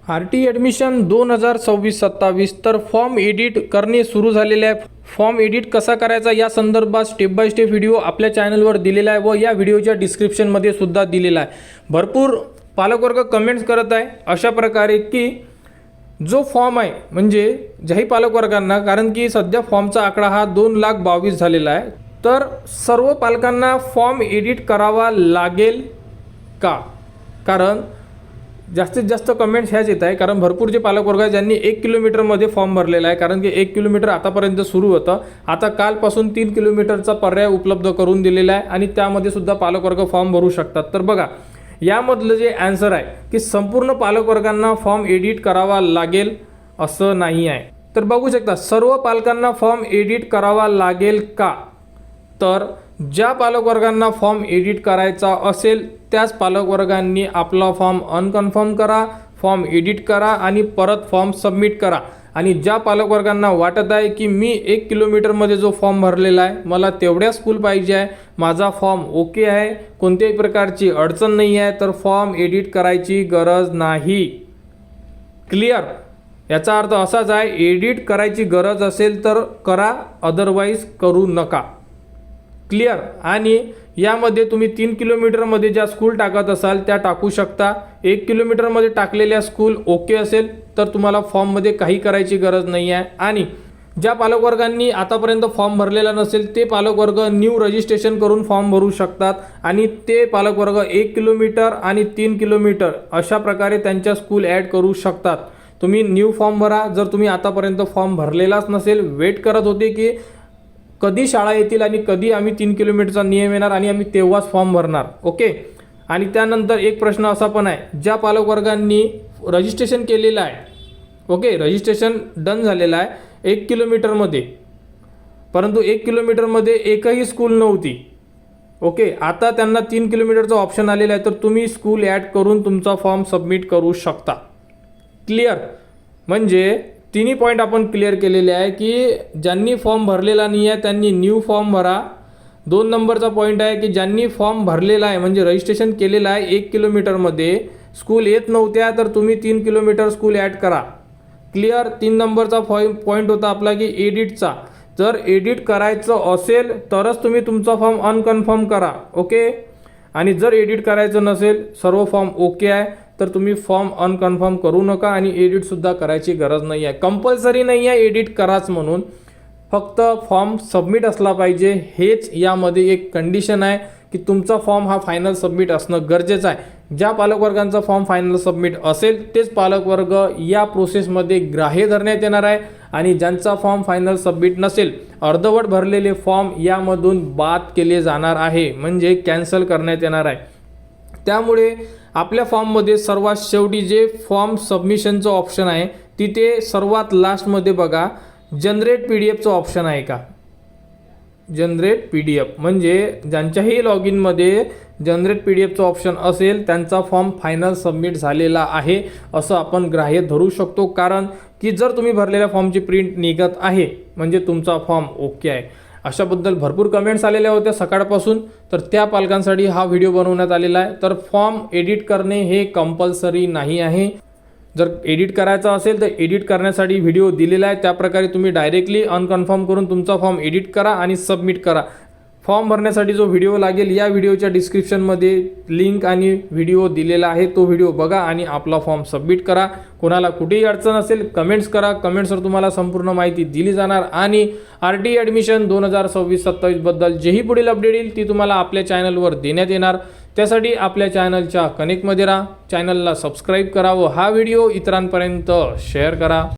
RT admission 2026-27 तर form edit करणे सुरू झालेले आहे। फॉर्म एडिट कसा करायचा या संदर्भात स्टेप बाय स्टेप व्हिडिओ आपल्या चॅनलवर दिलेला आहे व या व्हिडिओच्या डिस्क्रिप्शनमध्ये सुद्धा दिलेला आहे। भरपूर पालकवर्ग कमेंट्स करत आहे अशा प्रकारे की जो फॉर्म आहे म्हणजे ज्याही पालकवर्गांना, कारण की सध्या फॉर्मचा आकडा हा 2,22,000 झालेला आहे, तर सर्व पालकांना फॉर्म एडिट करावा लागेल का? कारण जास्तीत जास्त कमेंट्स ह्याच येत आहे, कारण भरपूर जे पालकवर्ग आहे ज्यांनी 1 किलोमीटरमध्ये फॉर्म भरलेला आहे, कारण की 1 किलोमीटर आतापर्यंत सुरू होतं, आता कालपासून 3 किलोमीटरचा पर्याय उपलब्ध करून दिलेला आहे आणि त्यामध्ये सुद्धा पालकवर्ग फॉर्म भरू शकतात। तर बघा यामधलं जे आन्सर आहे की संपूर्ण पालकवर्गांना फॉर्म एडिट करावा लागेल असं नाही आहे। तर बघू शकता सर्व पालकांना फॉर्म एडिट करावा लागेल का? तर ज्या पालकवर्गांना फॉर्म एडिट करायचा असेल त्याच पालकवर्गांनी आपला फॉर्म अनकन्फर्म करा, फॉर्म एडिट करा आणि परत फॉर्म सबमिट करा। आणि ज्या पालकवर्गांना वाटत आहे की मी 1 किलोमीटरमध्ये जो फॉर्म भरलेला आहे मला तेवढ्या स्कूल पाहिजे आहे, माझा फॉर्म ओके आहे, कोणत्याही प्रकारची अडचण नाही आहे, तर फॉर्म एडिट करायची गरज नाही। क्लिअर? याचा अर्थ असाच आहे, एडिट करायची गरज असेल तर करा, अदरवाईज करू नका। क्लिअर? आणि यामध्ये तुम्ही 3 किलोमीटरमध्ये ज्या स्कूल टाकत असाल त्या टाकू शकता। 1 किलोमीटरमध्ये टाकलेल्या स्कूल ओके असेल तर तुम्हाला फॉर्ममध्ये काही करायची गरज नाही आहे। आणि ज्या पालकवर्गांनी आतापर्यंत फॉर्म भरलेला नसेल ते पालकवर्ग न्यू रजिस्ट्रेशन करून फॉर्म भरू शकतात आणि ते पालकवर्ग 1 किलोमीटर आणि 3 किलोमीटर अशा प्रकारे त्यांच्या स्कूल ॲड करू शकतात। तुम्ही न्यू फॉर्म भरा। जर तुम्ही आतापर्यंत फॉर्म भरलेलाच नसेल, वेट करत होते की कधी शाळा येतील आणि कधी आम्ही 3 किलोमीटरचा नियम येणार आणि आम्ही तेव्हाच फॉर्म भरणार, ओके। आणि त्यानंतर एक प्रश्न असा पण आहे, ज्या पालकवर्गांनी रजिस्ट्रेशन केलेलं आहे, ओके, रजिस्ट्रेशन डन झालेलं आहे 1 किलोमीटरमध्ये, परंतु 1 किलोमीटरमध्ये एकही स्कूल नव्हती, ओके, आता त्यांना 3 किलोमीटरचा ऑप्शन आलेला आहे, तर तुम्ही स्कूल ॲड करून तुमचा फॉर्म सबमिट करू शकता। क्लिअर? म्हणजे तिन्ही पॉईंट आपण क्लिअर केलेले आहे की ज्यांनी फॉर्म भरलेला नाही आहे त्यांनी न्यू फॉर्म भरा। 2 नंबरचा पॉईंट आहे की ज्यांनी फॉर्म भरलेला आहे म्हणजे रजिस्ट्रेशन केलेलं आहे 1 किलोमीटरमध्ये, स्कूल येत नव्हत्या तर तुम्ही 3 किलोमीटर स्कूल ॲड करा। क्लिअर? 3 नंबरचा पॉईंट होता आपला की एडिटचा, जर एडिट करायचं असेल तरच तुम्ही तुमचा फॉर्म अनकन्फर्म करा, ओके। आणि जर एडिट करायचं नसेल, सर्व फॉर्म ओके आहे, तर तुम्ही फॉर्म अनकन्फर्म करू नका आणि एडिटसुद्धा करायची गरज नाही आहे। कंपल्सरी नाही आहे एडिट कराच म्हणून, फक्त फॉर्म सबमिट असला पाहिजे, हेच यामध्ये एक कंडिशन आहे की तुमचा फॉर्म हा फायनल सबमिट असणं गरजेचं आहे। ज्या पालकवर्गांचा फॉर्म फायनल सबमिट असेल तेच पालकवर्ग या प्रोसेसमध्ये ग्राह्य धरण्यात येणार आहे आणि ज्यांचा फॉर्म फायनल सबमिट नसेल, अर्धवट भरलेले फॉर्म यामधून बाद केले जाणार आहे, म्हणजे कॅन्सल करण्यात येणार आहे। त्यामुळे आपल्या फॉर्ममध्ये सर्वात शेवटी जे फॉर्म सबमिशनचं ऑप्शन आहे तिथे सर्वात लास्टमध्ये बघा जनरेट PDF ऑप्शन आहे का? जनरेट PDF म्हणजे ज्यांच्याही लॉग इनमध्ये जनरेट PDF ऑप्शन असेल त्यांचा फॉर्म फायनल सबमिट झालेला आहे असं आपण ग्राह्य धरू शकतो। कारण की जर तुम्ही भरलेल्या फॉर्मची प्रिंट निघत आहे म्हणजे तुमचा फॉर्म ओके आहे। अशाबद्दल भरपूर कमेंट्स आलेल्या होत्या सकाळपासून, तर त्या पालकांसाठी हा व्हिडिओ बनवण्यात आलेला आहे। तर फॉर्म एडिट करणे हे कंपल्सरी नाही आहे। जर एडिट करायचा असेल तर एडिट करण्यासाठी व्हिडिओ दिलेला आहे, त्याप्रकारे तुम्ही डायरेक्टली अनकन्फर्म करून तुमचा फॉर्म एडिट करा आणि सबमिट करा। फॉर्म भरण्यासाठी जो व्हिडिओ लागेल या व्हिडिओच्या डिस्क्रिप्शनमध्ये लिंक आणि व्हिडिओ दिलेला आहे, तो व्हिडिओ बघा आणि आपला फॉर्म सबमिट करा। कोणाला कुठेही अडचण असेल कमेंट्स करा, कमेंट्सवर तुम्हाला संपूर्ण माहिती दिली जाणार आणि RT ॲडमिशन 2026-27 बद्दल जेही पुढील अपडेट येईल ती तुम्हाला आपल्या चॅनलवर देण्यात येणार। त्यासाठी आपल्या चॅनलच्या कनेक्टमध्ये राहा, चॅनलला सबस्क्राईब करा व हा व्हिडिओ इतरांपर्यंत शेअर करा।